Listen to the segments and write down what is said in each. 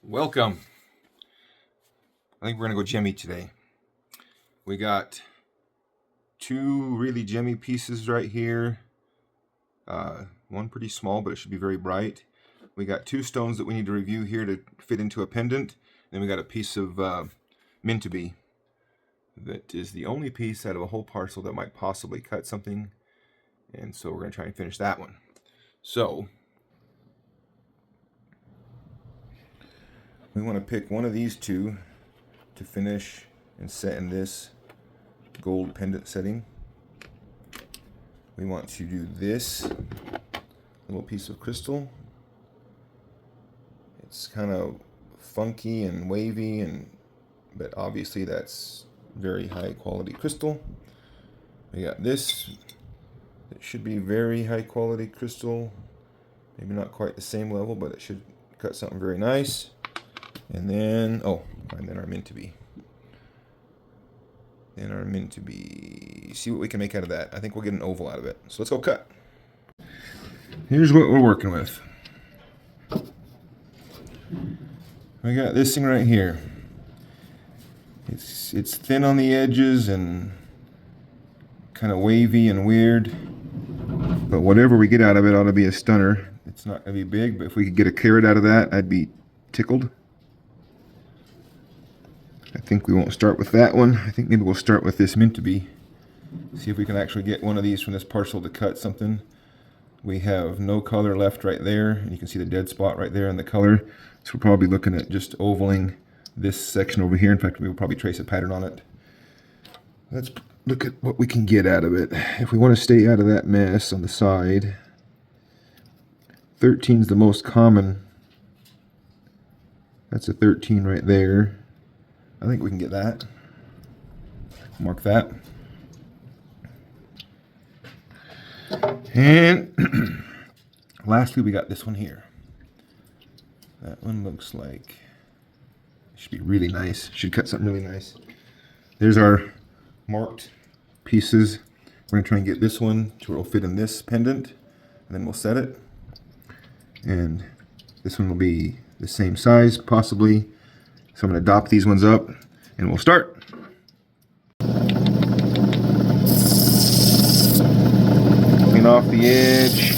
Welcome. I think we're gonna go gemmy today. We got two really gemmy pieces right here. One pretty small, but it should be very bright. We got two stones that we need to review here to fit into a pendant. Then we got a piece of meant to be. That is the only piece out of a whole parcel that might possibly cut something. And so we're gonna try and finish that one. So we want to pick one of these two to finish and set in this gold pendant setting. We want to do this little piece of crystal. It's kind of funky and wavy, but obviously that's very high quality crystal. We got this. It should be very high quality crystal. Maybe not quite the same level, but it should cut something very nice. And then, and then our meant to be. See what we can make out of that. I think we'll get an oval out of it. So let's go cut. Here's what we're working with. We got this thing right here. It's thin on the edges and kind of wavy and weird. But whatever we get out of it ought to be a stunner. It's not going to be big, but if we could get a carat out of that, I'd be tickled. I think we won't start with that one. I think maybe we'll start with this meant to be. See if we can actually get one of these from this parcel to cut something. We have no color left right there, and you can see the dead spot right there in the color. So we're probably looking at just ovaling this section over here. In fact, we'll probably trace a pattern on it. Let's look at what we can get out of it. If we want to stay out of that mess on the side, 13 is the most common. That's a 13 right there. I think we can get that. Mark that. And lastly, we got this one here. That one looks like it should be really nice. Should cut something really nice. There's our marked pieces. We're going to try and get this one to where it'll fit in this pendant, and then we'll set it. And this one will be the same size, possibly. So I'm going to dop these ones up, and we'll start. Clean off the edge.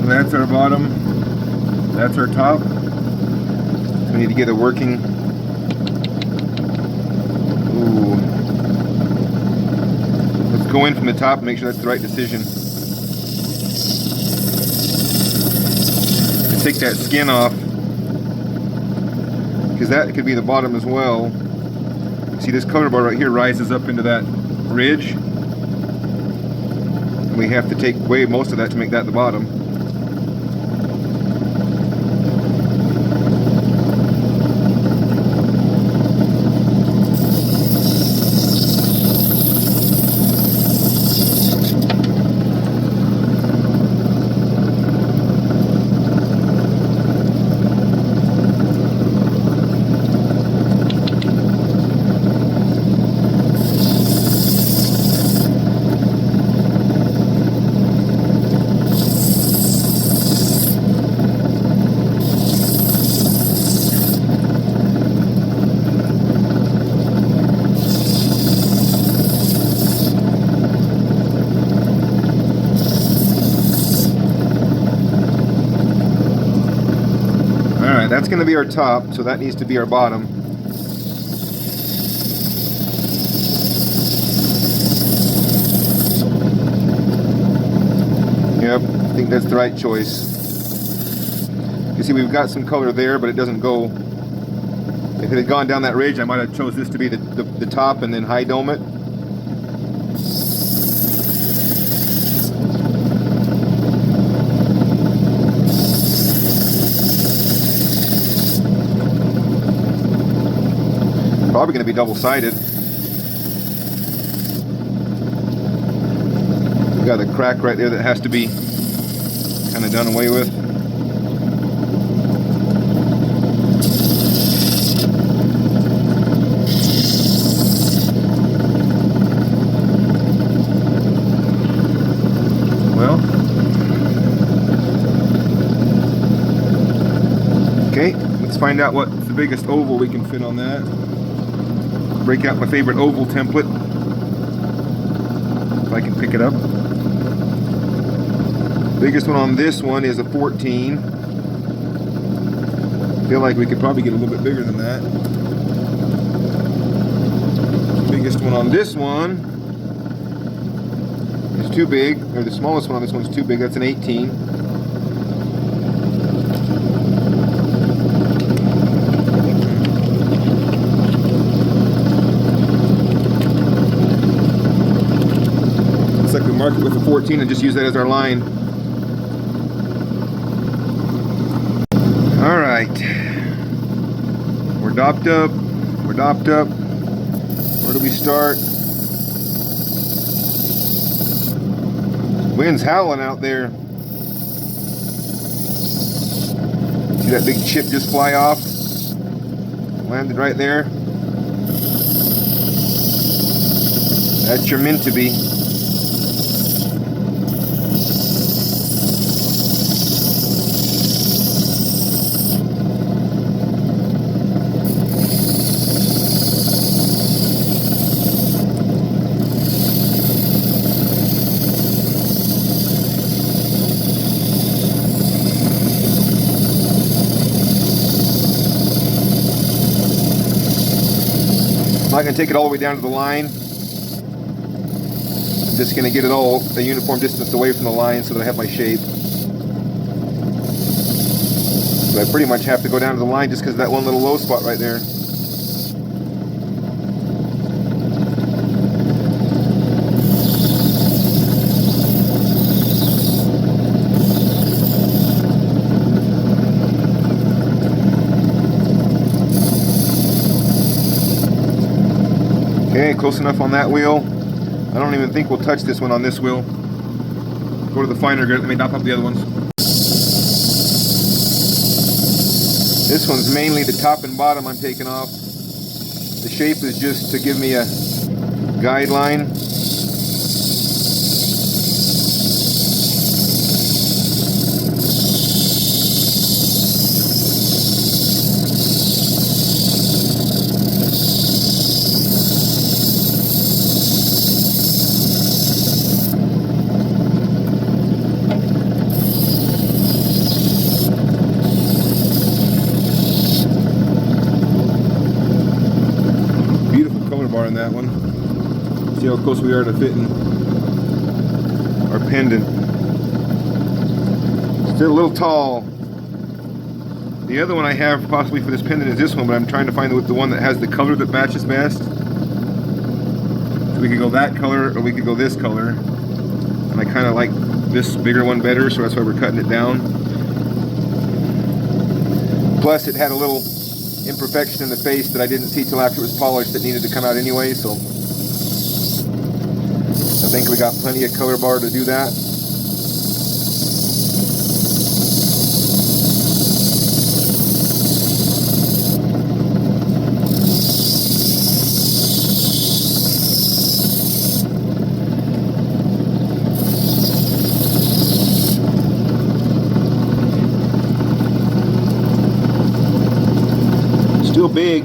That's our bottom, that's our top. So we need to get a working, let's go in from the top and make sure that's the right decision. To take that skin off, because that could be the bottom as well. See, this color bar right here rises up into that ridge. And we have to take away most of that to make that the bottom. That's going to be our top, so that needs to be our bottom. Yep, I think that's the right choice. You see, we've got some color there, but it doesn't go. If it had gone down that ridge, I might have chose this to be the top and then high dome it. Probably going to be double-sided. got a crack right there that has to be kind of done away with. Well, okay, let's find out what's the biggest oval we can fit on that. Break out my favorite oval template, if I can pick it up. Biggest one on this one is a 14. Feel like we could probably get a little bit bigger than that. Biggest one on this one is too big, or the smallest one on this one is too big. That's an 18. Looks like we marked it with a 14 and just use that as our line. All right, we're dopped up. We're dopped up. Where do we start? Wind's howling out there. See that big chip just fly off? Landed right there. That's your meant to be. I'm not going to take it all the way down to the line. I'm just going to get it all a uniform distance away from the line so that I have my shape. So I pretty much have to go down to the line just because of that one little low spot right there. Okay, close enough on that wheel. I don't even think we'll touch this one on this wheel. Go to the finer grit, let me dop up the other ones. This one's mainly the top and bottom I'm taking off. The shape is just to give me a guideline. On that one. See how close we are to fitting our pendant. Still a little tall. The other one I have possibly for this pendant is this one, but I'm trying to find the one that has the color that matches best. So we could go that color or we could go this color. And I kind of like this bigger one better, so that's why we're cutting it down. Plus it had a little imperfection in the face that I didn't see till after it was polished that needed to come out anyway, so I think we got plenty of color bar to do that. Still big,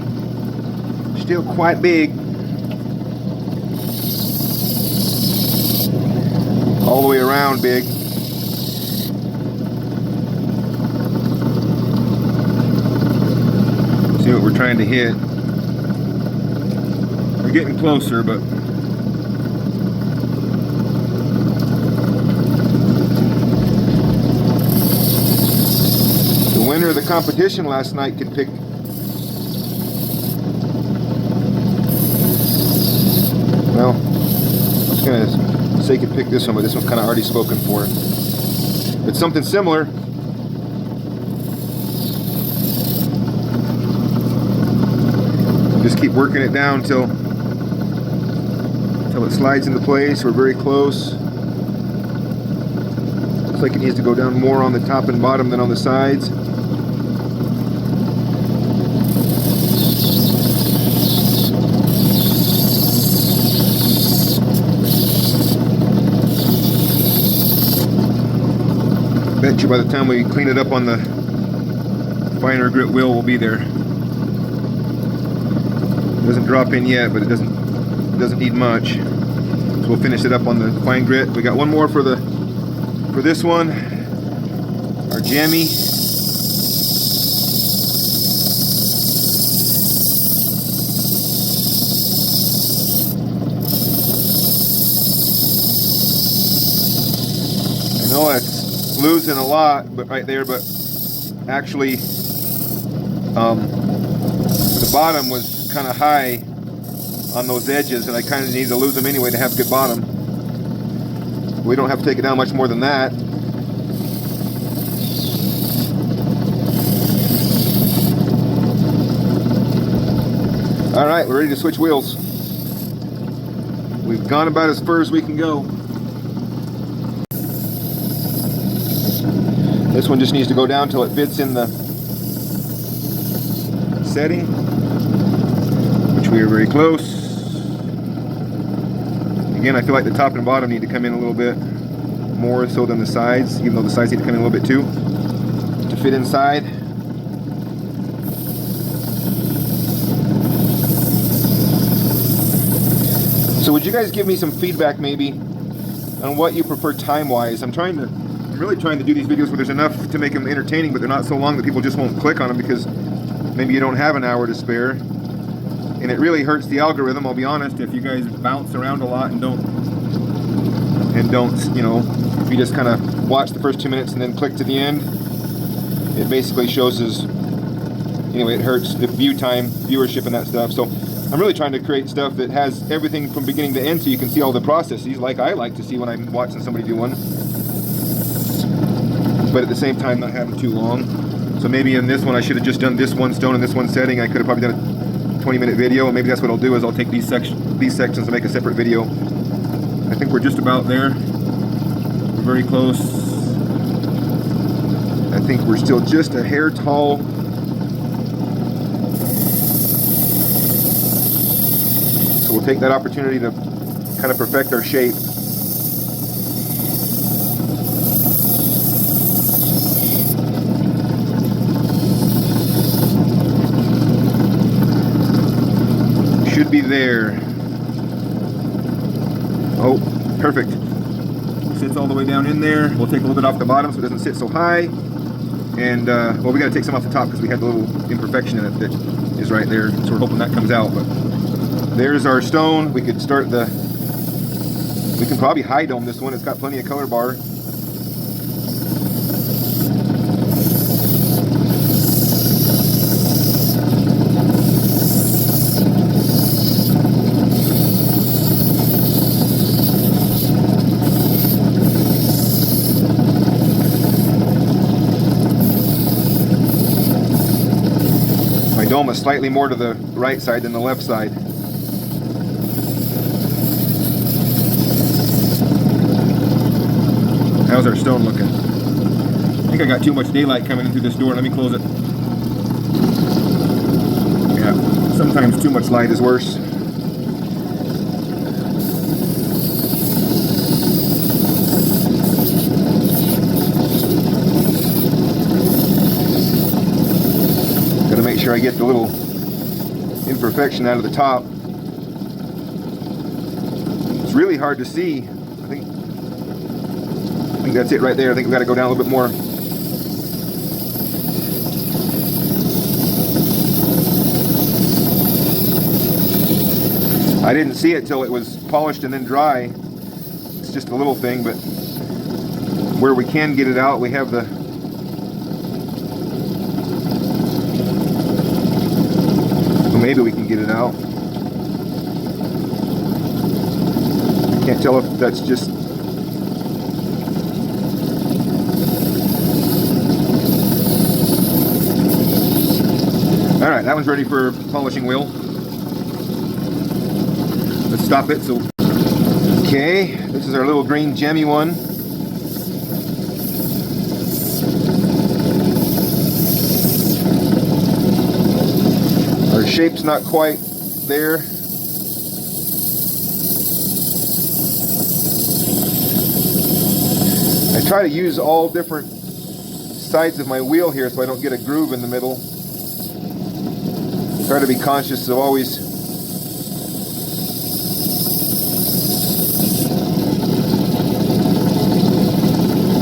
still quite big. All the way around big. See what we're trying to hit. We're getting closer, but the winner of the competition last night could pick. Well, I was gonna say could pick this one, but this one's kind of already spoken for. But something similar. Just keep working it down till it slides into place. We're very close. Looks like it needs to go down more on the top and bottom than on the sides. Bet you by the time we clean it up on the finer grit wheel, we'll be there. It doesn't drop in yet, but it doesn't need much. So we'll finish it up on the fine grit. We got one more for this one, our jammy. I know it's losing a lot, but right there, but actually, the bottom was kind of high on those edges, and I kind of need to lose them anyway to have a good bottom. We don't have to take it down much more than that. All right, we're ready to switch wheels. We've gone about as far as we can go. This one just needs to go down till it fits in the setting, which we are very close. Again, I feel like the top and bottom need to come in a little bit more so than the sides, even though the sides need to come in a little bit too, to fit inside. So would you guys give me some feedback maybe on what you prefer time-wise? I'm really trying to do these videos where there's enough to make them entertaining, but they're not so long that people just won't click on them because maybe you don't have an hour to spare. And it really hurts the algorithm, I'll be honest, if you guys bounce around a lot and don't, you know, if you just kind of watch the first 2 minutes and then click to the end, it basically shows as, anyway, it hurts the view time, viewership and that stuff. So I'm really trying to create stuff that has everything from beginning to end so you can see all the processes like I like to see when I'm watching somebody do one. But at the same time not having too long. So maybe in this one I should have just done this one stone and this one setting. I could have probably done a 20-minute video, and maybe that's what I'll do is I'll take these sections and make a separate video. I think we're just about there. We're very close. I think we're still just a hair tall. So we'll take that opportunity to kind of perfect our shape. Should be there. Oh, perfect. Sits all the way down in there. We'll take a little bit off the bottom so it doesn't sit so high. And, well, we got to take some off the top because we had the little imperfection in it that is right there. So we're hoping that comes out. But there's our stone. We could start we can probably high dome this one. It's got plenty of color bar. Dome is slightly more to the right side than the left side. How's our stone looking? I think I got too much daylight coming in through this door. Let me close it. Yeah, sometimes too much light is worse. Make sure I get the little imperfection out of the top. It's really hard to see. I think that's it right there. I think we've got to go down a little bit more. I didn't see it till it was polished and then dry. It's just a little thing, but where we can get it out, we have the maybe we can get it out. Can't tell if that's just alright, that one's ready for polishing wheel. Let's stop it. So okay, this is our little green gemmy one. shape's not quite there. I try to use all different sides of my wheel here so I don't get a groove in the middle. Try to be conscious of always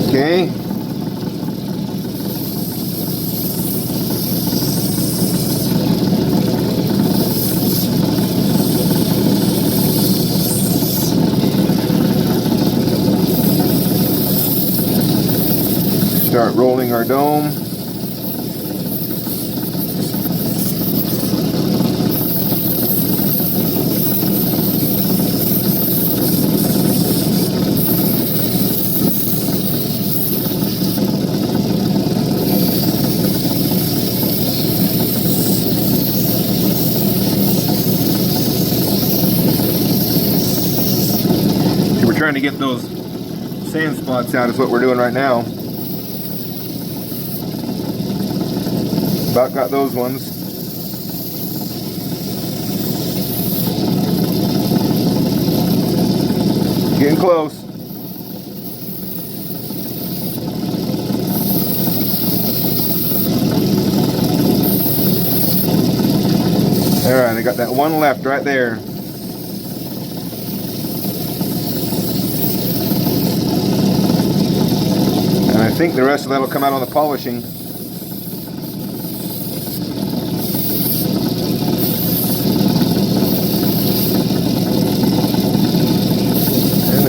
okay. Start rolling our dome. See, we're trying to get those sand spots out is what we're doing right now. About got those ones. Getting close. Alright, I got that one left right there. And I think the rest of that will come out on the polishing.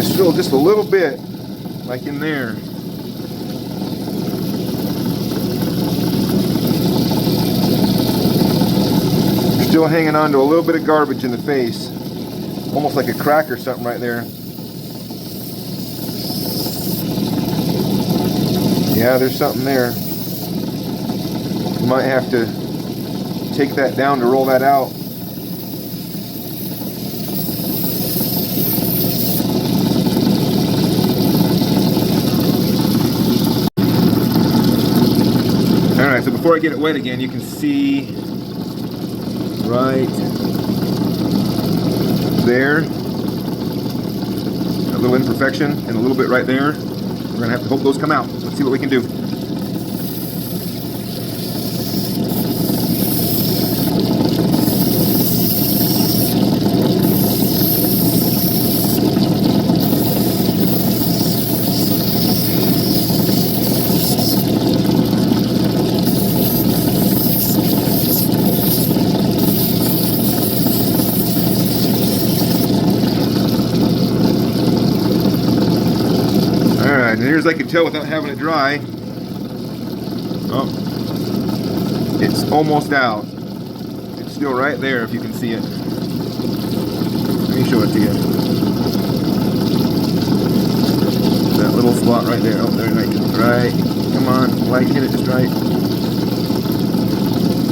Still just a little bit, like in there. Still hanging on to a little bit of garbage in the face. Almost like a crack or something right there. Yeah, there's something there. You might have to take that down to roll that out. Alright, so before I get it wet again, you can see right there a little imperfection and a little bit right there. We're going to have to hope those come out. Let's see what we can do. And here's I can tell without having it dry. Oh, it's almost out. It's still right there if you can see it. Let me show it to you. That little spot right there. Oh, there, right. Come on, light hit it just right.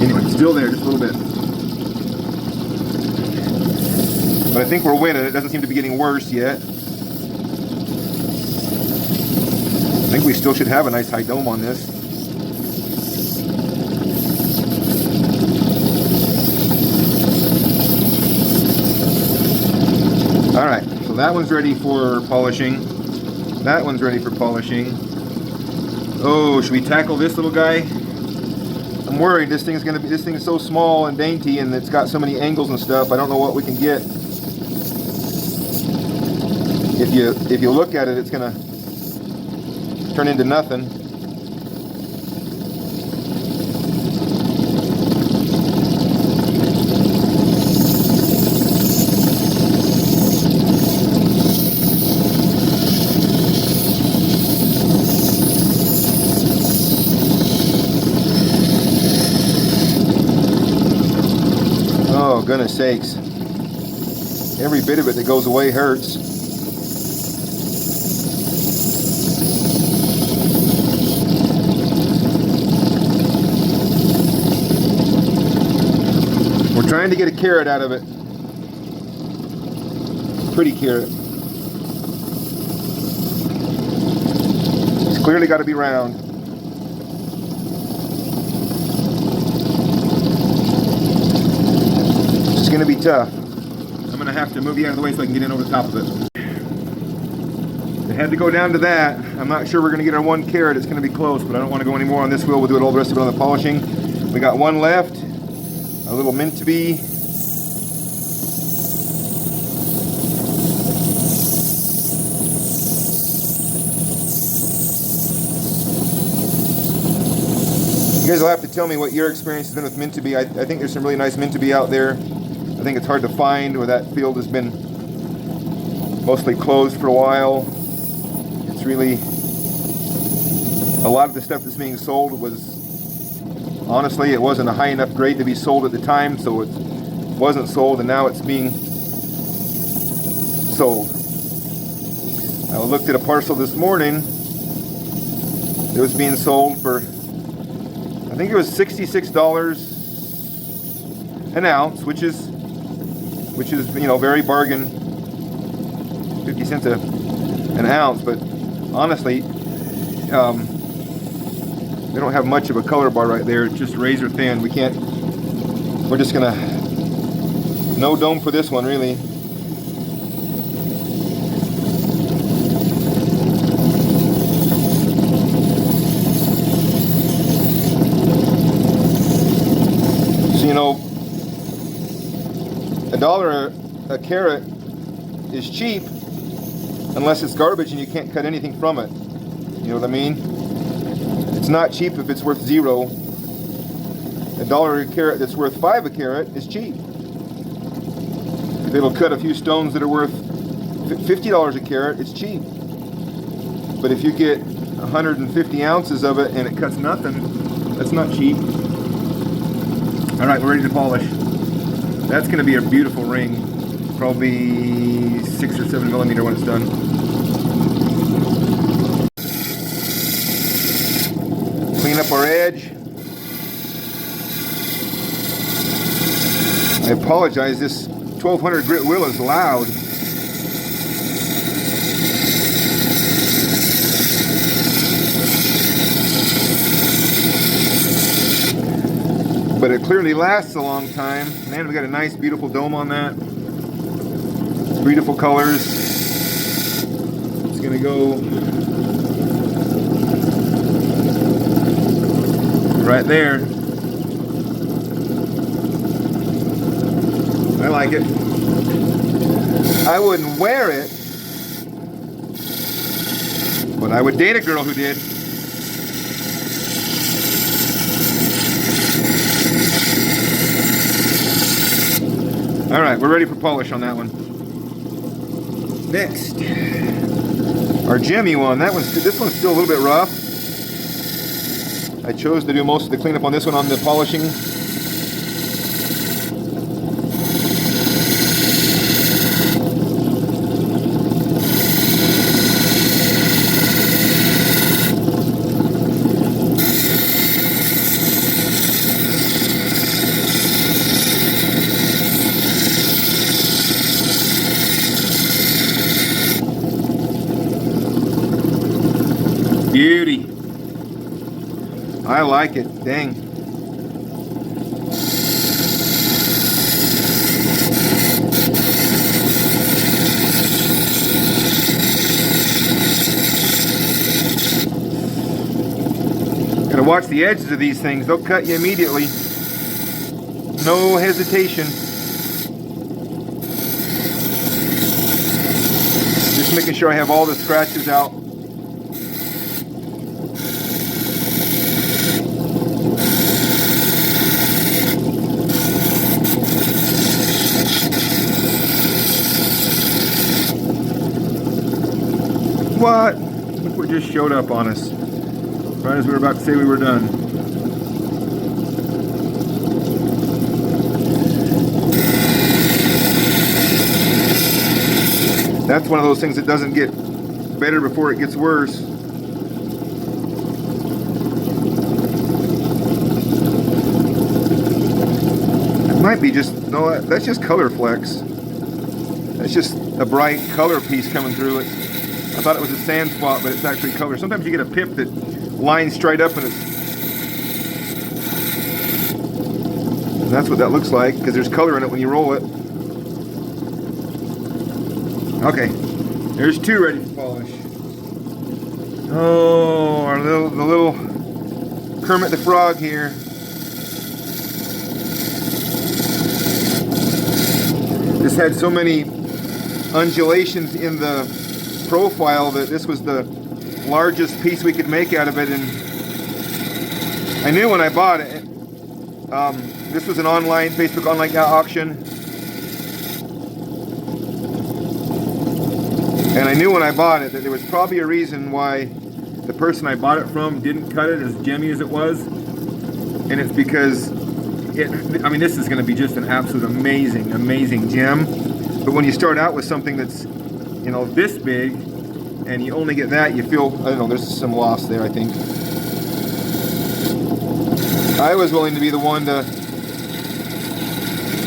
Anyway, it's still there, just a little bit. But I think we're winning. It doesn't seem to be getting worse yet. I think we still should have a nice high dome on this. Alright, so that one's ready for polishing. That one's ready for polishing. Oh, should we tackle this little guy? I'm worried this thing is so small and dainty and it's got so many angles and stuff. I don't know what we can get. If you look at it, it's gonna turn into nothing. Oh, goodness sakes. Every bit of it that goes away hurts. We're trying to get a carrot out of it. Pretty carrot. It's clearly got to be round. It's going to be tough. I'm going to have to move you out of the way so I can get in over the top of it. It had to go down to that. I'm not sure we're going to get our 1 carat. It's going to be close, but I don't want to go any more on this wheel. We'll do it all the rest of it on the polishing. We got one left. A little mint to be. You guys will have to tell me what your experience has been with mint to be. I think there's some really nice mint to be out there. I think it's hard to find, where that field has been mostly closed for a while. It's really, a lot of the stuff that's being sold was, honestly, it wasn't a high enough grade to be sold at the time, so it wasn't sold, and now it's being sold. I looked at a parcel this morning. It was being sold for, I think it was $66 an ounce, which is you know, very bargain, 50 cents an ounce. But honestly, we don't have much of a color bar right there. It's just razor thin. We're just gonna, no dome for this one really. So, you know, $1 a carat is cheap unless it's garbage and you can't cut anything from it. You know what I mean? It's not cheap if it's worth 0. $1 a carat that's worth 5 a carat is cheap. If it'll cut a few stones that are worth $50 a carat, it's cheap. But if you get 150 ounces of it and it cuts nothing, that's not cheap. All right, we're ready to polish. That's going to be a beautiful ring, probably 6 or 7 millimeter when it's done. Clean up our edge. I apologize, this 1200 grit wheel is loud. But it clearly lasts a long time. Man, we got a nice, beautiful dome on that. Beautiful colors. It's gonna go right there. I like it. I wouldn't wear it, but I would date a girl who did. All right, we're ready for polish on that one. Next, our Jimmy one. This one's still a little bit rough. I chose to do most of the cleanup on this one on the polishing. Beauty. I like it. Dang. Gotta watch the edges of these things. They'll cut you immediately. No hesitation. Just making sure I have all the scratches out. What? Look what just showed up on us. Right as we were about to say we were done. That's one of those things that doesn't get better before it gets worse. It might be just, no, that's just color flecks. That's just a bright color piece coming through it. I thought it was a sand spot, but it's actually color. Sometimes you get a pip that lines straight up and it's... And that's what that looks like, because there's color in it when you roll it. Okay, there's 2 ready for polish. Oh, the little Kermit the Frog here. This had so many undulations in the profile that this was the largest piece we could make out of it, and I knew when I bought it, this was an online, Facebook online auction, and I knew when I bought it that there was probably a reason why the person I bought it from didn't cut it as gemmy as it was, and it's because I mean, this is going to be just an absolute amazing gem, but when you start out with something that's, you know, this big, and you only get that, you feel, I don't know, there's some loss there, I think. I was willing to be the one to,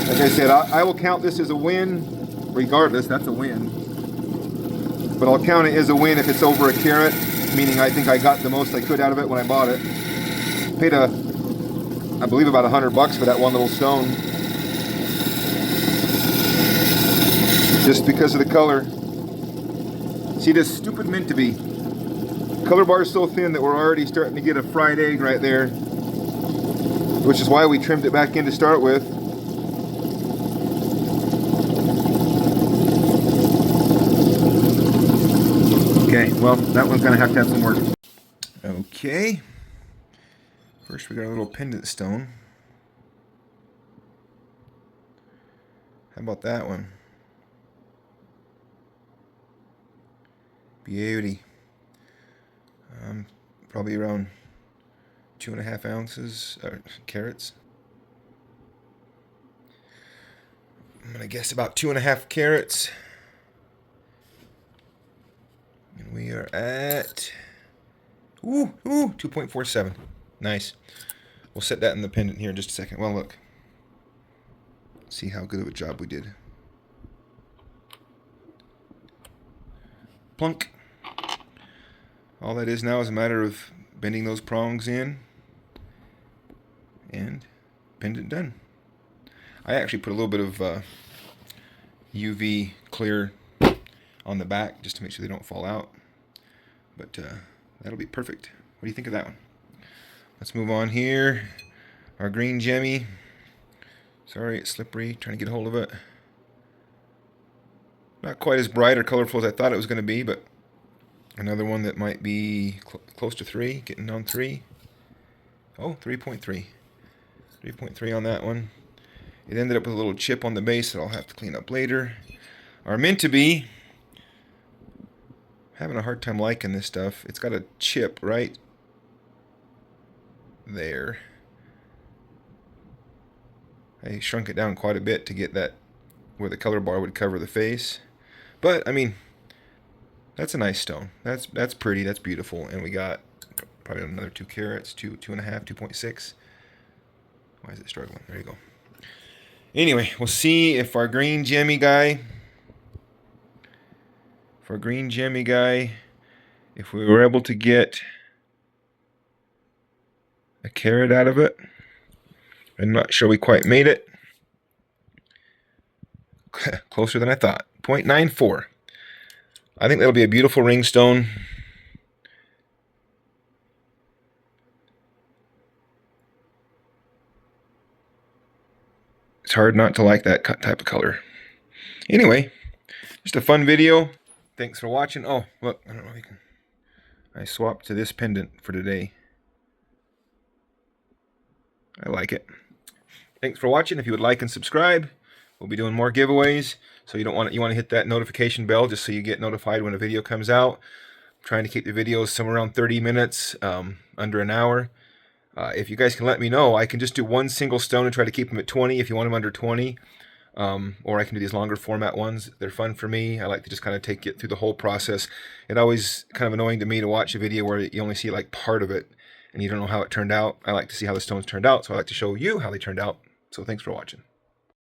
like I said, I will count this as a win, regardless, that's a win. But I'll count it as a win if it's over a carat, meaning I think I got the most I could out of it when I bought it. Paid I believe about $100 for that one little stone. Just because of the color. See, this stupid mint to be. Color bar is so thin that we're already starting to get a fried egg right there. Which is why we trimmed it back in to start with. Okay, well, that one's gonna have some work. Okay. First we got a little pendant stone. How about that one? Beauty. Probably around 2.5 ounces, or carats. I'm gonna guess about 2.5 carats. And we are at 2.47. Nice. We'll set that in the pendant here in just a second. Well, look. See how good of a job we did. Plunk. All that is now is a matter of bending those prongs in, and pendant done. I actually put a little bit of UV clear on the back just to make sure they don't fall out, but that'll be perfect. What do you think of that one? Let's move on here. Our green gemmy. Sorry, it's slippery, trying to get a hold of it. Not quite as bright or colorful as I thought it was going to be, but another one that might be close to 3, getting on 3. Oh, 3.3. 3.3 on that one. It ended up with a little chip on the base that I'll have to clean up later. Are meant to be. Having a hard time liking this stuff. It's got a chip right there. I shrunk it down quite a bit to get that where the color bar would cover the face. But, I mean, that's a nice stone. That's pretty. That's beautiful. And we got probably another 2 carats, 2.5, 2.6. Why is it struggling? There you go. Anyway, we'll see if our green gemmy guy, if we were able to get a carat out of it. I'm not sure we quite made it. Closer than I thought. 0.94. I think that'll be a beautiful ring stone. It's hard not to like that type of color. Anyway, just a fun video. Thanks for watching. Oh, look, I don't know if you can. I swapped to this pendant for today. I like it. Thanks for watching. If you would like and subscribe, we'll be doing more giveaways. So you want to hit that notification bell just so you get notified when a video comes out. I'm trying to keep the videos somewhere around 30 minutes, under an hour. If you guys can let me know, I can just do one single stone and try to keep them at 20 if you want them under 20. Or I can do these longer format ones. They're fun for me. I like to just kind of take it through the whole process. It's always kind of annoying to me to watch a video where you only see like part of it and you don't know how it turned out. I like to see how the stones turned out, so I like to show you how they turned out. So thanks for watching.